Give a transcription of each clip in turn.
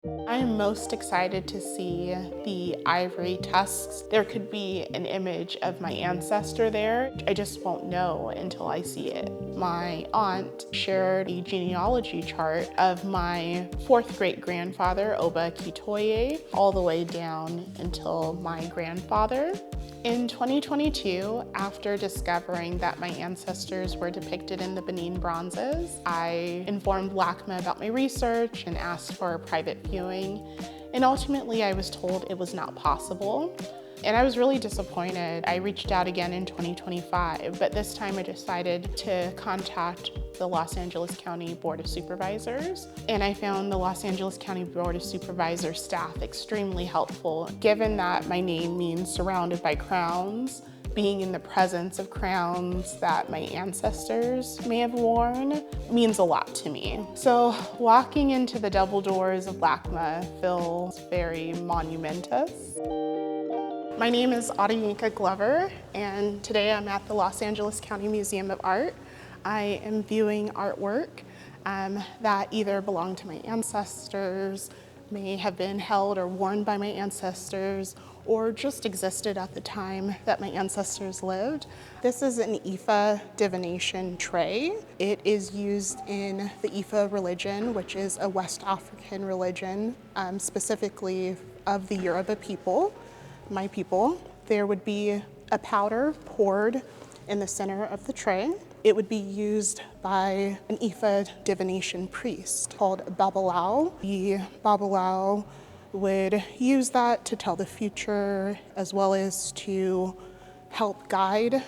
I'm most excited to see the ivory tusks. There could be an image of my ancestor there. I just won't know until I see it. My aunt shared a genealogy chart of my fourth great grandfather, Oba Kitoye, all the way down until my grandfather. In 2022, after discovering that my ancestors were depicted in the Benin bronzes, I informed LACMA about my research and asked for a private viewing. And ultimately, I was told it was not possible. And I was really disappointed. I reached out again in 2025, but this time I decided to contact the Los Angeles County Board of Supervisors. And I found the Los Angeles County Board of Supervisors staff extremely helpful. Given that my name means surrounded by crowns, being in the presence of crowns that my ancestors may have worn means a lot to me. So walking into the double doors of LACMA feels very monumentous. My name is Audinka Glover, and today I'm at the Los Angeles County Museum of Art. I am viewing artwork that either belong to my ancestors, may have been held or worn by my ancestors, or just existed at the time that my ancestors lived. This is an Epha divination tray. It is used in the Epha religion, which is a West African religion, specifically of the Yoruba people. My people. There would be a powder poured in the center of the tray. It would be used by an Epha divination priest called Babalao. The Babalao would use that to tell the future as well as to help guide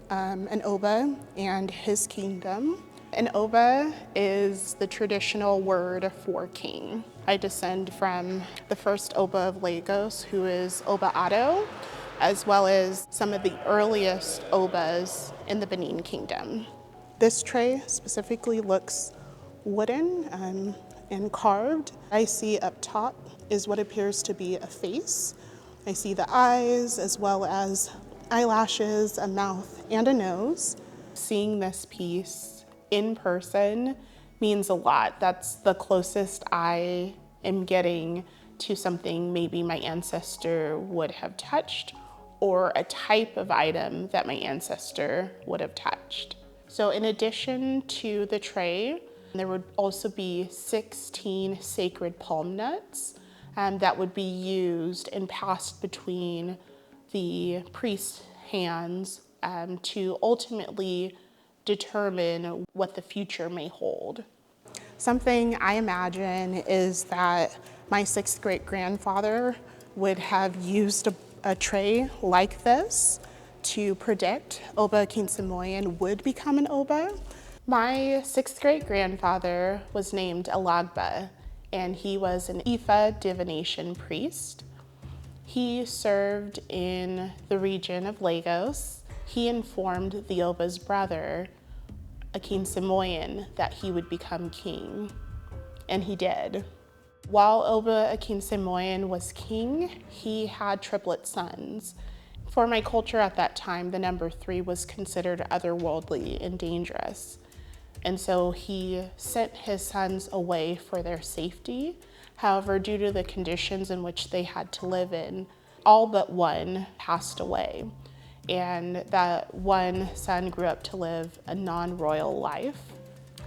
an Oba and his kingdom. An Oba is the traditional word for king. I descend from the first Oba of Lagos, who is Oba Ado, as well as some of the earliest Obas in the Benin Kingdom. This tray specifically looks wooden and carved. I see up top is what appears to be a face. I see the eyes as well as eyelashes, a mouth, and a nose. Seeing this piece in person means a lot. That's the closest I am getting to something maybe my ancestor would have touched or a type of item that my ancestor would have touched. So in addition to the tray, there would also be 16 sacred palm nuts that would be used and passed between the priest's hands to ultimately determine what the future may hold. Something I imagine is that my sixth great grandfather would have used a tray like this to predict Oba Kinsamoyan would become an Oba. My sixth great grandfather was named Alagba, and he was an Epha divination priest. He served in the region of Lagos. He informed the Oba's brother, Akin Samoyan, that he would become king, and he did. While Oba Akin Samoyan was king, he had triplet sons. For my culture at that time, the number 3 was considered otherworldly and dangerous. And so he sent his sons away for their safety. However, due to the conditions in which they had to live in, all but one passed away. And that one son grew up to live a non-royal life.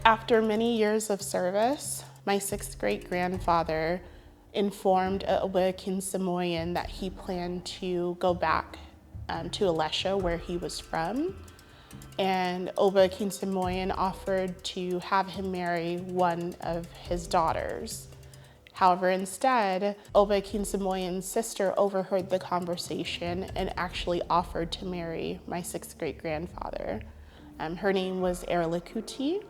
After many years of service, my sixth great grandfather informed Oba Kinsamoyan that he planned to go back to Alesha, where he was from. And Oba Kinsamoyan offered to have him marry one of his daughters. However, instead, Oba Kinsamoyan's sister overheard the conversation and actually offered to marry my sixth great grandfather. Her name was Erlakuti,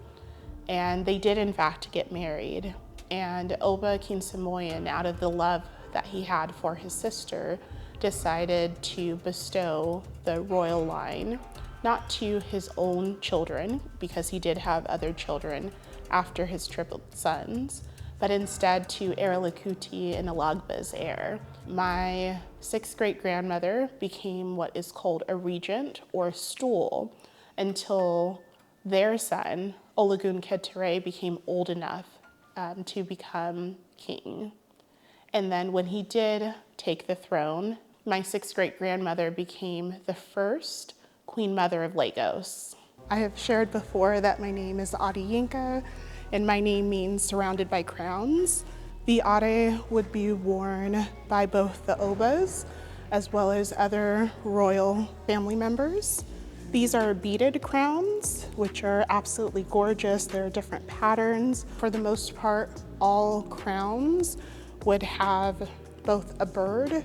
and they did in fact get married. And Oba Kinsamoyan, out of the love that he had for his sister, decided to bestow the royal line, not to his own children, because he did have other children after his triplet sons, but instead to Erlakuti and Alagba's heir. My sixth great grandmother became what is called a regent or stool until their son, Olugun Ketere, became old enough to become king. And then when he did take the throne, my 6th great-grandmother became the first Queen Mother of Lagos. I have shared before that my name is Adiyinka, and my name means surrounded by crowns. The Ade would be worn by both the Obas as well as other royal family members. These are beaded crowns, which are absolutely gorgeous. There are different patterns. For the most part, all crowns would have both a bird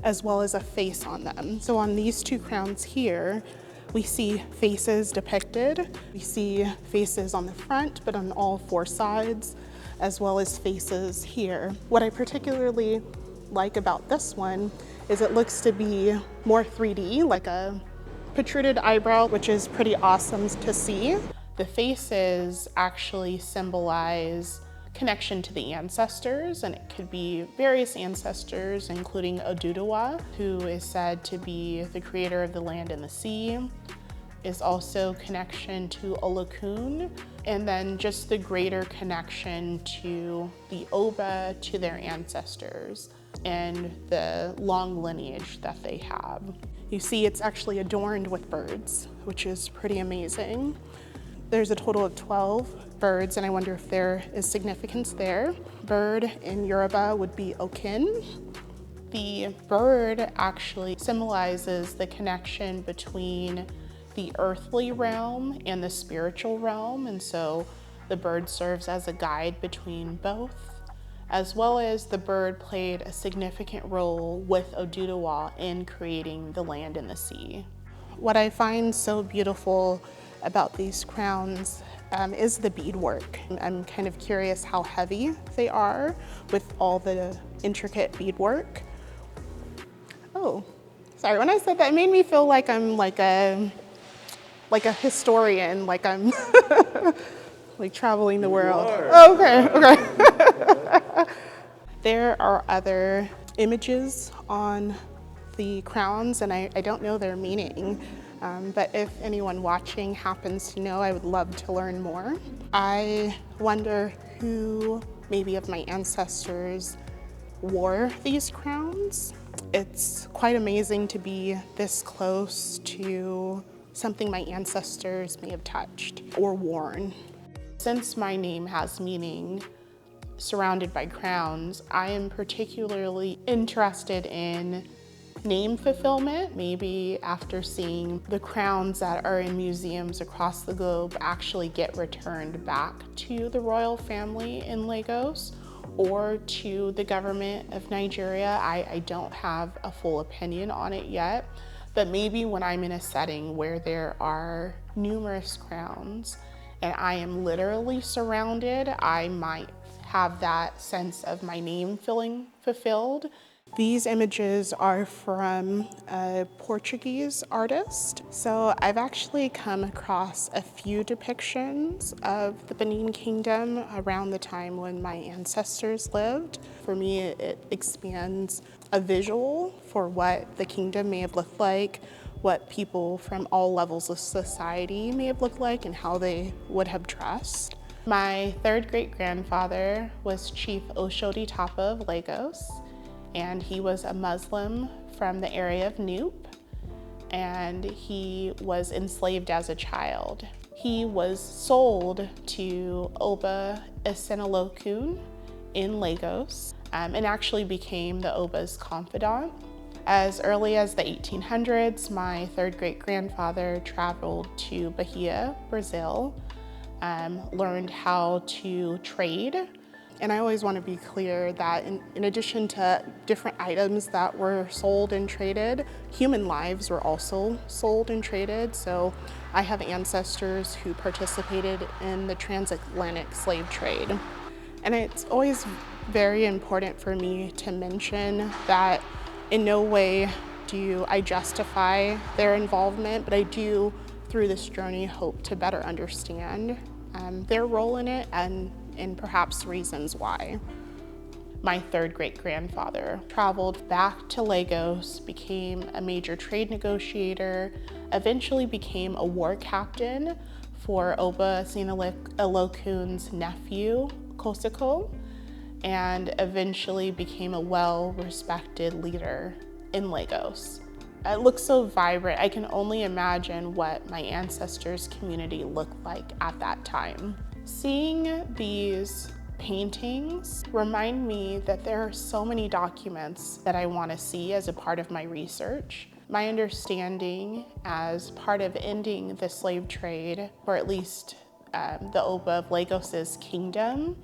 as well as a face on them. So on these 2 crowns here, we see faces depicted. We see faces on the front, but on all 4 sides, as well as faces here. What I particularly like about this one is it looks to be more 3D, like a protruded eyebrow, which is pretty awesome to see. The faces actually symbolize connection to the ancestors, and it could be various ancestors, including Oduduwa, who is said to be the creator of the land and the sea, is also connection to Olokun, and then just the greater connection to the Oba, to their ancestors, and the long lineage that they have. You see it's actually adorned with birds, which is pretty amazing. There's a total of 12 birds, and I wonder if there is significance there. Bird in Yoruba would be Okin. The bird actually symbolizes the connection between the earthly realm and the spiritual realm, and so the bird serves as a guide between both, as well as the bird played a significant role with Oduduwa in creating the land and the sea. What I find so beautiful about these crowns is the beadwork. I'm kind of curious how heavy they are with all the intricate beadwork. Oh, sorry, when I said that, it made me feel like I'm like a historian, like I'm like traveling the world. Oh, okay. There are other images on the crowns, and I don't know their meaning, but if anyone watching happens to know, I would love to learn more. I wonder who maybe of my ancestors wore these crowns. It's quite amazing to be this close to something my ancestors may have touched or worn. Since my name has meaning, surrounded by crowns, I am particularly interested in name fulfillment. Maybe after seeing the crowns that are in museums across the globe actually get returned back to the royal family in Lagos or to the government of Nigeria. I don't have a full opinion on it yet, but maybe when I'm in a setting where there are numerous crowns and I am literally surrounded, I might have that sense of my name feeling fulfilled. These images are from a Portuguese artist. So I've actually come across a few depictions of the Benin Kingdom around the time when my ancestors lived. For me, it expands a visual for what the kingdom may have looked like, what people from all levels of society may have looked like, and how they would have dressed. My third great-grandfather was Chief Oshodi Tapa of Lagos, and he was a Muslim from the area of Nupe, and he was enslaved as a child. He was sold to Oba Isenolokun in Lagos, and actually became the Oba's confidant. As early as the 1800s, my third great-grandfather traveled to Bahia, Brazil, learned how to trade. And I always want to be clear that in addition to different items that were sold and traded, human lives were also sold and traded. So I have ancestors who participated in the transatlantic slave trade. And it's always very important for me to mention that in no way do I justify their involvement, but I do, through this journey, hope to better understand their role in it and perhaps reasons why. My third great-grandfather traveled back to Lagos, became a major trade negotiator, eventually became a war captain for Oba Isenolokun's nephew, Kosoko, and eventually became a well-respected leader in Lagos. It looks so vibrant. I can only imagine what my ancestors' community looked like at that time. Seeing these paintings remind me that there are so many documents that I want to see as a part of my research. My understanding as part of ending the slave trade, or at least the Oba of Lagos's kingdom,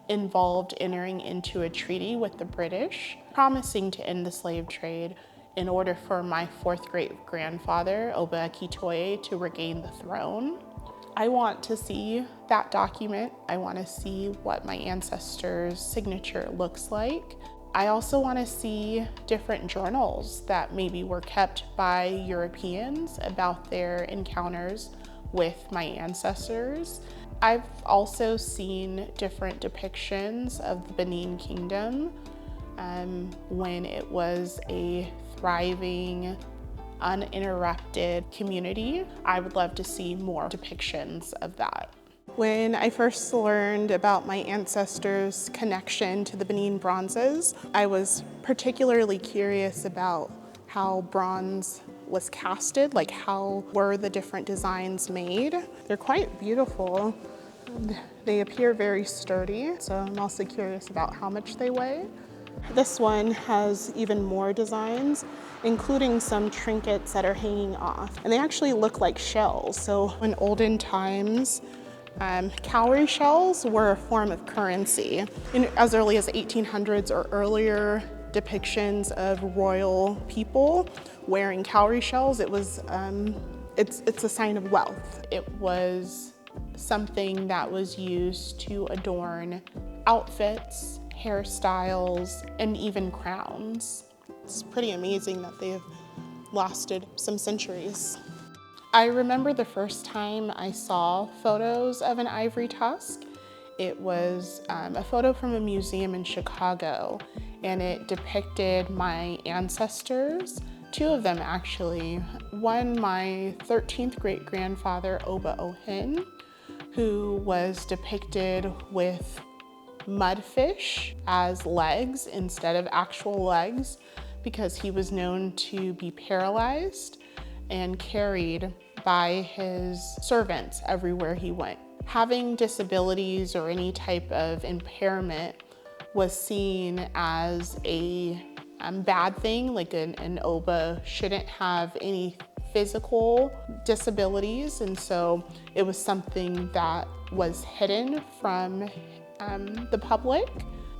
involved entering into a treaty with the British, promising to end the slave trade in order for my fourth great-grandfather, Oba Akitoye, to regain the throne. I want to see that document. I want to see what my ancestors' signature looks like. I also want to see different journals that maybe were kept by Europeans about their encounters with my ancestors. I've also seen different depictions of the Benin Kingdom when it was a thriving, uninterrupted community. I would love to see more depictions of that. When I first learned about my ancestors' connection to the Benin bronzes, I was particularly curious about how bronze was casted, like how were the different designs made. They're quite beautiful. They appear very sturdy, so I'm also curious about how much they weigh. This one has even more designs, including some trinkets that are hanging off. And they actually look like shells. So in olden times, cowrie shells were a form of currency. As early as the 1800s or earlier, depictions of royal people wearing cowrie shells, it was, it's a sign of wealth. It was something that was used to adorn outfits, hairstyles, and even crowns. It's pretty amazing that they've lasted some centuries. I remember the first time I saw photos of an ivory tusk. It was a photo from a museum in Chicago, and it depicted my ancestors, two of them actually. One, my 13th great-grandfather, Oba Ohin, who was depicted with mudfish as legs instead of actual legs because he was known to be paralyzed and carried by his servants everywhere he went. Having disabilities or any type of impairment was seen as a bad thing, like an Oba shouldn't have any physical disabilities, and so it was something that was hidden from the public.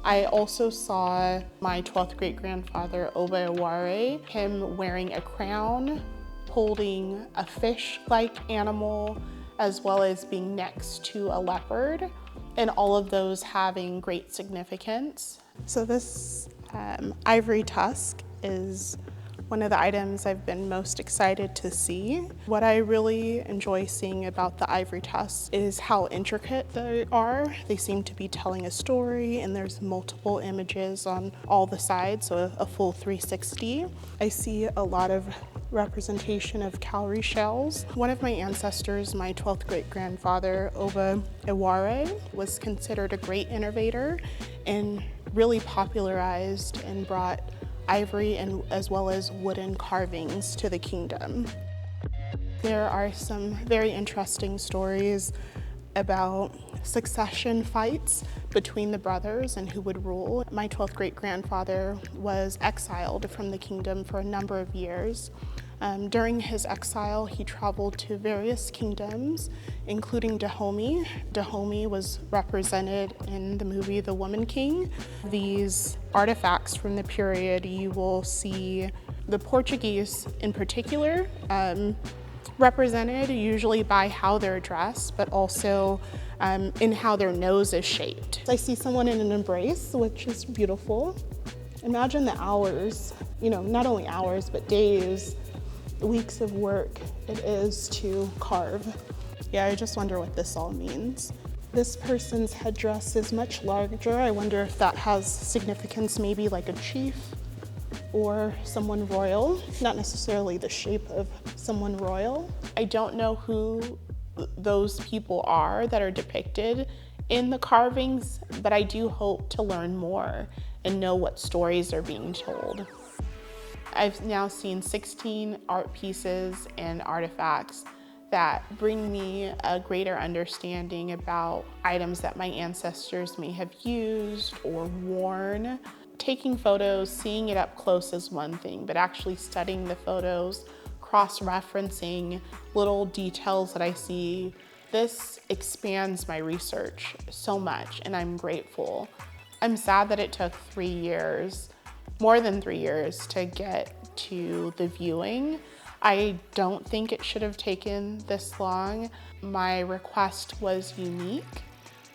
I also saw my 12th great-grandfather, Oba Ivory, him wearing a crown, holding a fish-like animal, as well as being next to a leopard, and all of those having great significance. So this ivory tusk is one of the items I've been most excited to see. What I really enjoy seeing about the ivory tusks is how intricate they are. They seem to be telling a story, and there's multiple images on all the sides, so a full 360. I see a lot of representation of cowrie shells. One of my ancestors, my 12th great-grandfather, Oba Ivory, was considered a great innovator and really popularized and brought ivory and as well as wooden carvings to the kingdom. There are some very interesting stories about succession fights between the brothers and who would rule. My 12th great-grandfather was exiled from the kingdom for a number of years. During his exile, he traveled to various kingdoms, including Dahomey. Dahomey was represented in the movie The Woman King. These artifacts from the period, you will see the Portuguese in particular, represented usually by how they're dressed, but also in how their nose is shaped. I see someone in an embrace, which is beautiful. Imagine the hours, not only hours, but days, weeks of work it is to carve. Yeah, I just wonder what this all means. This person's headdress is much larger. I wonder if that has significance, maybe like a chief or someone royal, not necessarily the shape of someone royal. I don't know who those people are that are depicted in the carvings, but I do hope to learn more and know what stories are being told. I've now seen 16 art pieces and artifacts that bring me a greater understanding about items that my ancestors may have used or worn. Taking photos, seeing it up close is one thing, but actually studying the photos, cross-referencing little details that I see, this expands my research so much, and I'm grateful. I'm sad that it took 3 years, more than 3 years, to get to the viewing. I don't think it should have taken this long. My request was unique,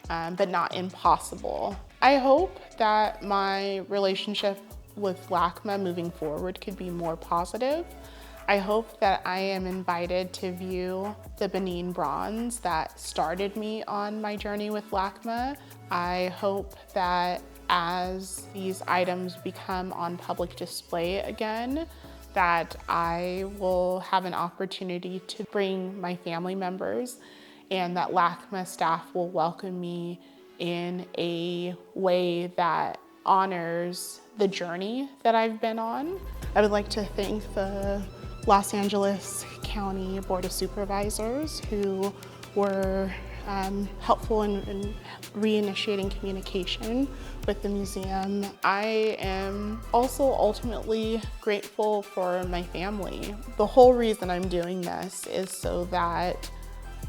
but not impossible. I hope that my relationship with LACMA moving forward could be more positive. I hope that I am invited to view the Benin bronze that started me on my journey with LACMA. I hope that as these items become on public display again, that I will have an opportunity to bring my family members, and that LACMA staff will welcome me in a way that honors the journey that I've been on. I would like to thank the Los Angeles County Board of Supervisors who were helpful in reinitiating communication with the museum. I am also ultimately grateful for my family. The whole reason I'm doing this is so that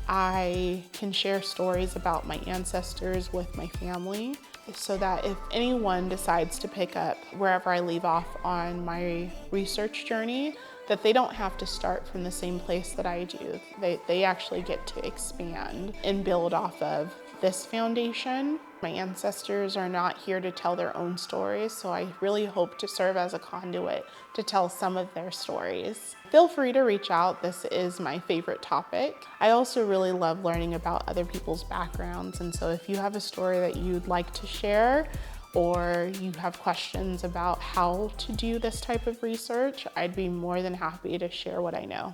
I can share stories about my ancestors with my family, so that if anyone decides to pick up wherever I leave off on my research journey, that they don't have to start from the same place that I do. They actually get to expand and build off of this foundation. My ancestors are not here to tell their own stories, so I really hope to serve as a conduit to tell some of their stories. Feel free to reach out. This is my favorite topic. I also really love learning about other people's backgrounds, and so if you have a story that you'd like to share, or you have questions about how to do this type of research, I'd be more than happy to share what I know.